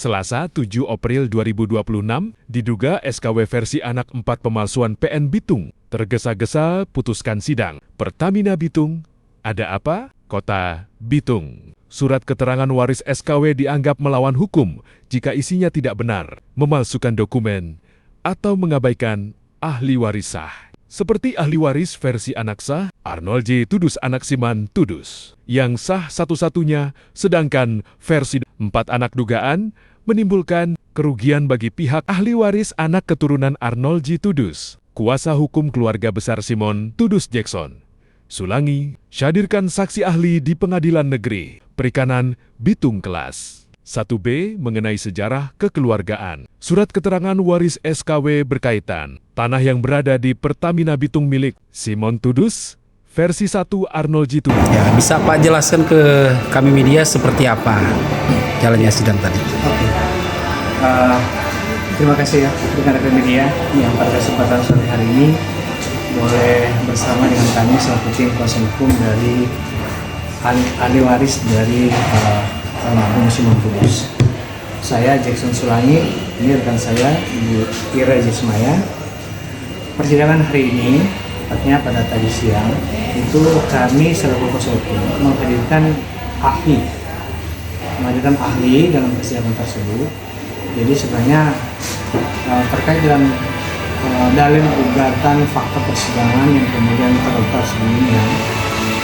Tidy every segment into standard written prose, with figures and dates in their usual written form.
Selasa 7 April 2026, diduga SKW versi anak 4 pemalsuan PN Bitung. Tergesa-gesa putuskan sidang. Pertamina Bitung, ada apa? Kota Bitung. Surat keterangan waris SKW dianggap melawan hukum jika isinya tidak benar, memalsukan dokumen, atau mengabaikan ahli waris sah. Seperti ahli waris versi anak sah, Arnold J. Tudus anak Siman Tudus, yang sah satu-satunya, sedangkan versi 4 anak dugaan menimbulkan kerugian bagi pihak ahli waris anak keturunan Arnold J. Tudus. Kuasa hukum keluarga besar Simon Tudus Jackson, Sulangi, syadirkan saksi ahli di Pengadilan Negeri Perikanan Bitung kelas 1B mengenai sejarah kekeluargaan. Surat keterangan waris SKW berkaitan tanah yang berada di Pertamina Bitung milik Simon Tudus, versi 1 Arnold J. Tudus. Ya, bisa Pak jelaskan ke kami media seperti apa jalannya sidang tadi? Oke. Terima kasih ya rekan-rekan media yang pada kesempatan sore hari ini boleh bersama dengan kami selaku tim kuasa hukum dari ahli waris dari almarhum Simon Tudus. Saya Jackson Sulangi, ini rekan saya Ibu Ira Jesmaya. Persidangan hari ini, tepatnya pada tadi siang, itu kami selaku kuasa hukum menghadirkan ahli dalam persidangan tersebut. Jadi sebenarnya terkait dengan dalil gugatan fakta persidangan yang kemudian terungkap sebelumnya,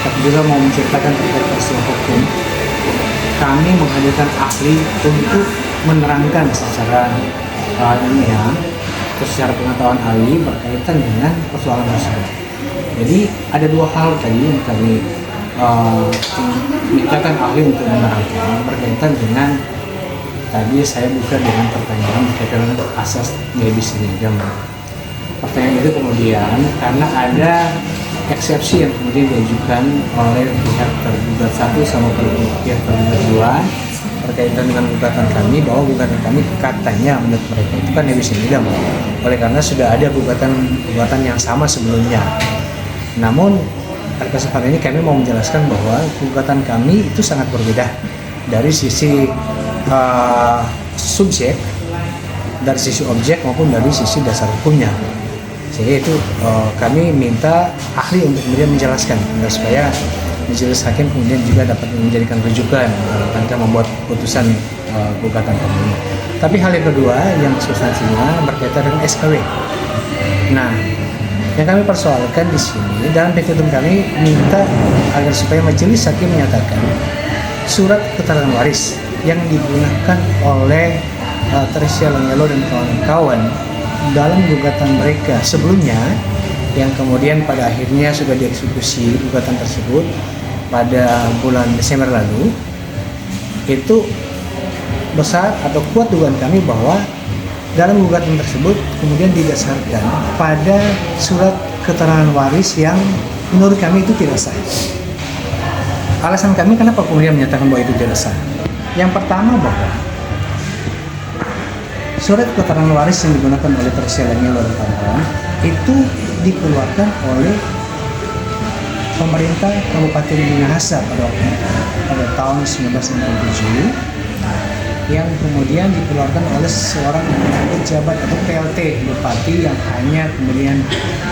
tapi juga mau menceritakan terkait peristiwa hukum, kami menghadirkan ahli untuk menerangkan secara ilmiah atau secara pengetahuan ahli berkaitan dengan persoalan tersebut. Jadi ada dua hal tadi yang kami mintakan ahli untuk menerangkan berkaitan dengan tadi saya buka dengan pertanyaan berkaitan dengan asas nebis idem. Pertanyaan itu kemudian karena ada eksepsi yang kemudian diajukan oleh pihak tergugat 1 sama pihak tergugat 2 berkaitan dengan gugatan kami, bahwa gugatan kami katanya menurut mereka itu kan nebis idem, oleh karena sudah ada gugatan yang sama sebelumnya. Namun pada kesempatan ini kami mau menjelaskan bahwa gugatan kami itu sangat berbeda dari sisi subjek, dari sisi objek maupun dari sisi dasar hukumnya. Jadi itu kami minta ahli untuk kemudian menjelaskan supaya majelis hakim kemudian juga dapat menjadikan rujukan ketika membuat putusan gugatan kami. Tapi hal yang kedua yang substansinya berkaitan dengan SKW. Nah, yang kami persoalkan di sini dalam petitum kami minta agar supaya majelis hakim menyatakan surat keterangan waris yang digunakan oleh Teresa Langelo dan kawan-kawan dalam gugatan mereka sebelumnya yang kemudian pada akhirnya sudah dieksekusi gugatan tersebut pada bulan Desember lalu, itu besar atau kuat dugaan kami bahwa dalam gugatan tersebut kemudian didasarkan pada surat keterangan waris yang menurut kami itu tidak sah. Alasan kami kenapa kemudian menyatakan bahwa itu tidak sah? Yang pertama bahwa surat keterangan waris yang digunakan oleh Teresa Langelo dan kawan-kawan itu dikeluarkan oleh pemerintah Kabupaten Minahasa pada tahun 1967, yang kemudian dikeluarkan oleh seorang pejabat atau PLT Bupati yang hanya kemudian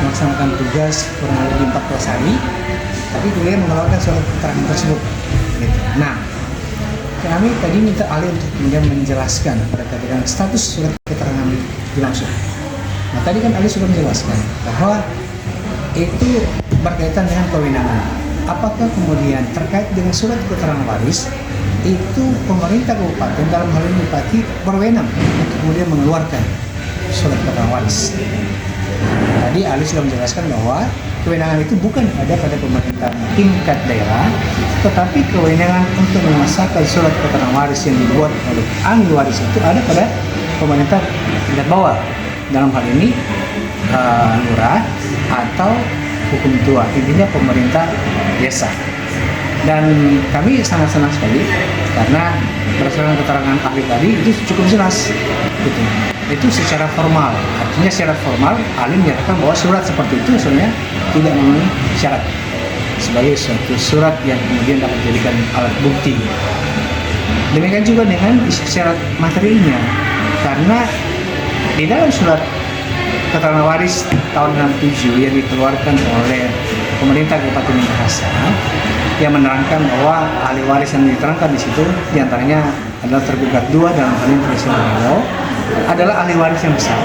melaksanakan tugas kurang lebih 14 hari, tapi kemudian mengeluarkan surat keterangan tersebut. Gitu. Nah, kami tadi minta ahli untuk kemudian menjelaskan berkaitan dengan status surat keterangan dimaksud. Nah, tadi kan ahli sudah menjelaskan bahwa itu berkaitan dengan kewenangan. Apakah kemudian terkait dengan surat keterangan waris itu pemerintah kabupaten, dalam hal ini bupati, berwenang untuk kemudian mengeluarkan surat keterangan waris. Tadi ahli sudah menjelaskan bahwa kewenangan itu bukan ada pada pemerintah tingkat daerah, tetapi kewenangan untuk memasakkan surat keterangan waris yang dibuat oleh ahli waris itu ada pada pemerintah tingkat bawah. Dalam hal ini lurah atau hukum tua, intinya pemerintah desa. Dan kami sangat senang sekali karena berdasarkan keterangan ahli tadi itu cukup jelas. Itu secara formal, artinya secara formal ahli menyatakan bahwa surat seperti itu sebenarnya tidak memenuhi syarat sebagai suatu surat yang kemudian dapat dijadikan alat bukti. Demikian juga dengan syarat materinya, karena di dalam surat keterangan waris tahun 67 yang dikeluarkan oleh pemerintah Kabupaten Minahasa yang menerangkan bahwa ahli waris yang diterangkan di situ diantaranya adalah tergugat 2 dalam hal ini Presiden Riau adalah ahli waris yang besar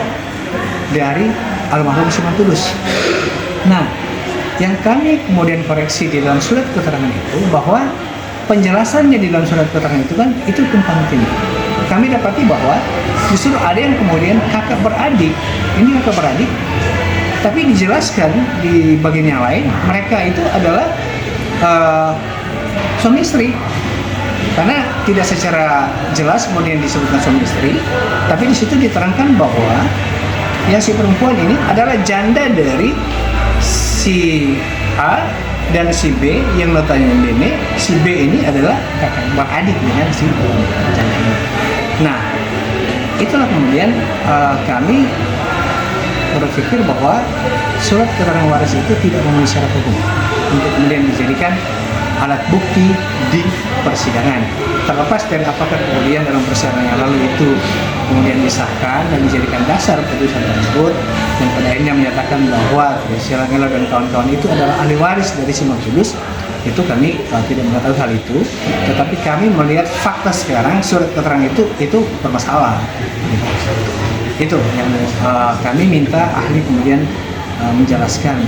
dari almarhum Siman Tulus. Nah, yang kami kemudian koreksi di dalam surat keterangan itu bahwa penjelasannya di dalam surat keterangan itu kan itu tumpang tindih. Kami dapati bahwa justru ada yang kemudian kakak beradik, ini kakak beradik, tapi dijelaskan di bagian yang lain mereka itu adalah suami istri, karena tidak secara jelas kemudian disebutkan suami istri, tapi di situ diterangkan bahwa yang si perempuan ini adalah janda dari si A dan si B yang notabene si B ini adalah kakak beradik dengan si janda ini. Nah, itulah kemudian kami berpikir bahwa surat keterangan waris itu tidak memenuhi syarat hukum untuk kemudian dijadikan alat bukti di persidangan. Terlepas dari apakah kemudian dalam persidangan yang lalu itu kemudian disahkan dan dijadikan dasar putusan tersebut, dan pada akhirnya menyatakan bahwa Sheila Ngelo dan kawan-kawan itu adalah ahli waris dari Siman Tulus, itu kami tidak mengetahui hal itu, tetapi kami melihat fakta sekarang surat keterangan itu bermasalah. Itu yang kami minta ahli kemudian menjelaskan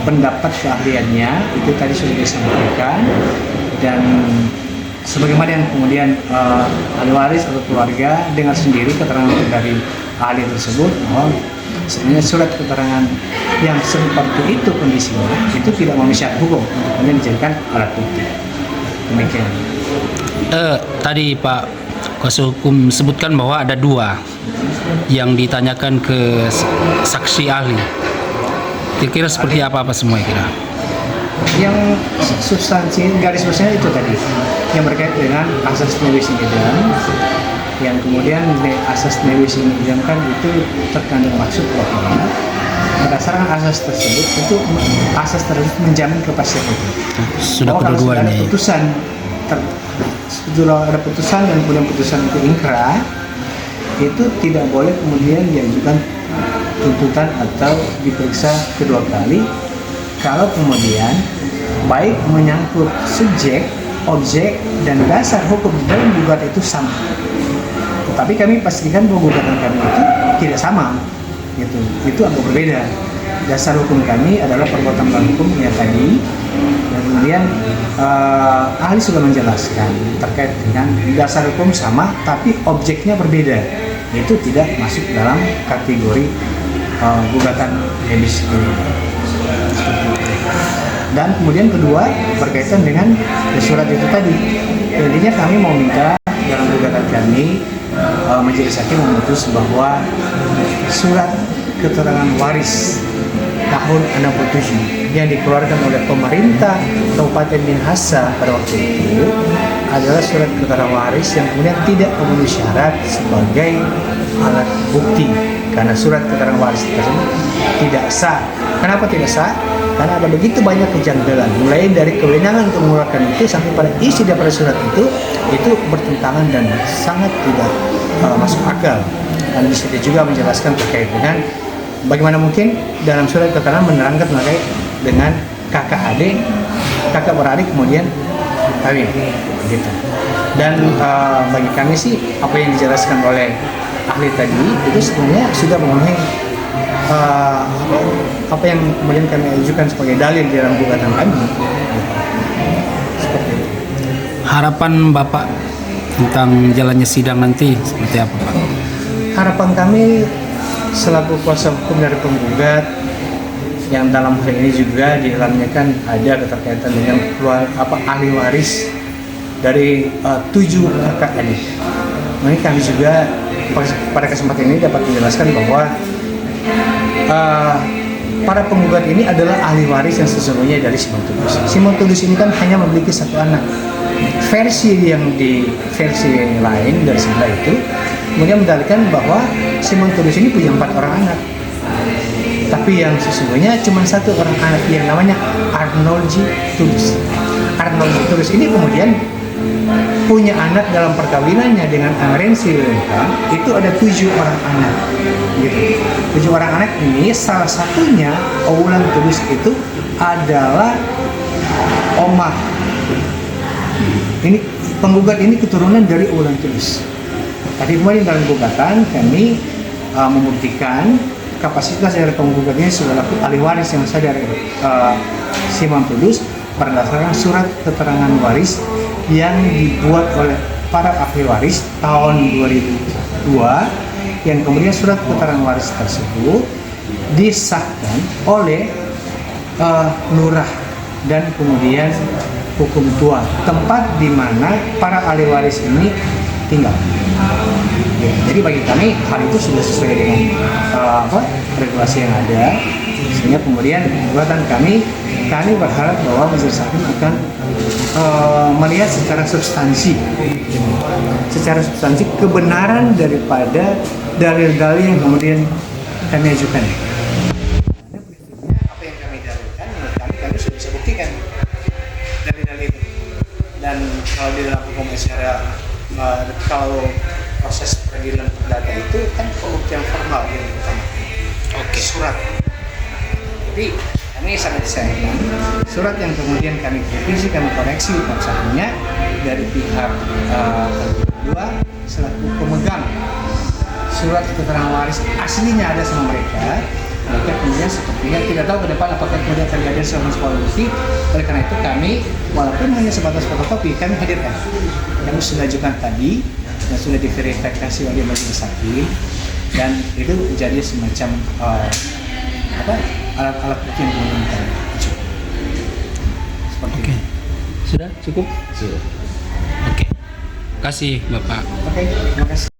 pendapat keahliannya itu tadi sudah disampaikan, dan sebagaimana yang kemudian ahli waris atau keluarga dengar sendiri keterangan dari ahli tersebut bahwa sebenarnya surat keterangan yang seperti itu kondisinya itu tidak memenuhi syarat hukum untuk kemudian dijadikan alat bukti. Demikian. Tadi Pak Kuasa Hukum sebutkan bahwa ada 2 yang ditanyakan ke saksi ahli. Kira-kira seperti apa semua kira? Yang substansi garis besarnya itu tadi yang berkait dengan asas newis in idem, yang kemudian asas newis in idem kan itu terkandung maksud bahwa berdasarkan asas tersebut itu asas tersebut menjamin kepastian hukum. Sudah kalau kedua ada ini. Sudah ada putusan dan kemudian putusan itu ingkrah, itu tidak boleh kemudian diajukan tuntutan atau diperiksa kedua kali kalau kemudian baik menyangkut subjek, objek, dan dasar hukum dalam gugatan itu sama. Tetapi kami pastikan bahwa gugatan kami itu tidak sama, gitu. Itu agak berbeda. Dasar hukum kami adalah perbuatan melawan hukum yang tadi, dan kemudian ahli sudah menjelaskan terkait dengan dasar hukum sama, tapi objeknya berbeda. Itu tidak masuk dalam kategori gugatan habeas ini. Dan kemudian kedua berkaitan dengan surat itu tadi. Intinya kami mau minta dalam gugatan kami majelis hakim memutus bahwa surat keterangan waris tahun 67 yang dikeluarkan oleh pemerintah Kabupaten Minahasa pada waktu itu adalah surat keterangan waris yang kemudian tidak memenuhi syarat sebagai alat bukti, karena surat keterangan waris tersebut tidak sah. Kenapa tidak sah? Karena ada begitu banyak kejanggalan, mulai dari kewenangan untuk mengeluarkan itu sampai pada isi daripada surat itu bertentangan dan sangat tidak masuk akal. Dan di situ juga menjelaskan terkait dengan bagaimana mungkin dalam surat keterangan menerangkan terkait dengan kakak adik, kakak beradik kemudian kawin, gitu. Dan bagi kami sih apa yang dijelaskan oleh ahli tadi itu sebenarnya sudah memenuhi apa yang kemudian kami ajukan sebagai dalil di dalam gugatan kami. Seperti itu. Harapan Bapak tentang jalannya sidang nanti seperti apa, Pak? Harapan kami selaku kuasa hukum dari penggugat, yang dalam hal ini juga di dalamnya kan ada keterkaitan dengan ahli waris dari 7 kakak adik. Nah, kami juga pada kesempatan ini dapat menjelaskan bahwa para penggugat ini adalah ahli waris yang sesungguhnya dari Siman Tulus. Siman Tulus ini kan hanya memiliki 1 anak. Versi lain dari sebelah itu kemudian mendalilkan bahwa Siman Tulus ini punya 4 orang anak. Tapi yang sesungguhnya cuma 1 orang anak yang namanya Arnold J. Tulus. Arnold J. Tulus ini kemudian punya anak dalam perkawinannya dengan Angren Sri Lanka, itu ada 7 orang anak. Gitu. 7 orang anak ini salah satunya Owulan Tulus itu adalah Omah. Ini penggugat ini keturunan dari Owulan Tulus. Tadi kemarin dalam gugatan kami membuktikan kapasitas dari penggugatnya selaku ahli waris yang sah dari Simon Tulus berdasarkan surat keterangan waris yang dibuat oleh para ahli waris tahun 2002, yang kemudian surat keterangan waris tersebut disahkan oleh lurah dan kemudian hukum tua tempat di mana para ahli waris ini tinggal. Ya, jadi bagi kami hal itu sudah sesuai dengan regulasi yang ada, sehingga kemudian gugatan kami berharap bahwa majelis hakim akan melihat secara substansi kebenaran daripada dalil-dalil yang kemudian kami ajukan. Apa yang kami dalilkan, kami sudah bisa buktikan dalil-dalil itu. Dan kalau di dalam hukum acara, kalau proses peradilan perdata itu kan pembuktian formal yang utama, surat. Jadi kami sangat disayangkan surat yang kemudian kami kritisi, kami koreksi maksudnya dari pihak kedua selaku pemegang surat keterangan waris aslinya ada sama mereka kemudian sepertinya tidak tahu ke depan apakah kemudian akan hadir sama sekolah bukti. Oleh karena itu kami walaupun hanya sebatas fotokopi kami hadirkan. Kami sudah ajukan tadi dan sudah diverifikasi oleh majelis hakim dan itu menjadi semacam alat-alat bukti yang kemudian kami ajukan. Seperti itu. Sudah cukup? Sudah. Oke. Terima kasih Bapak. Oke, terima kasih.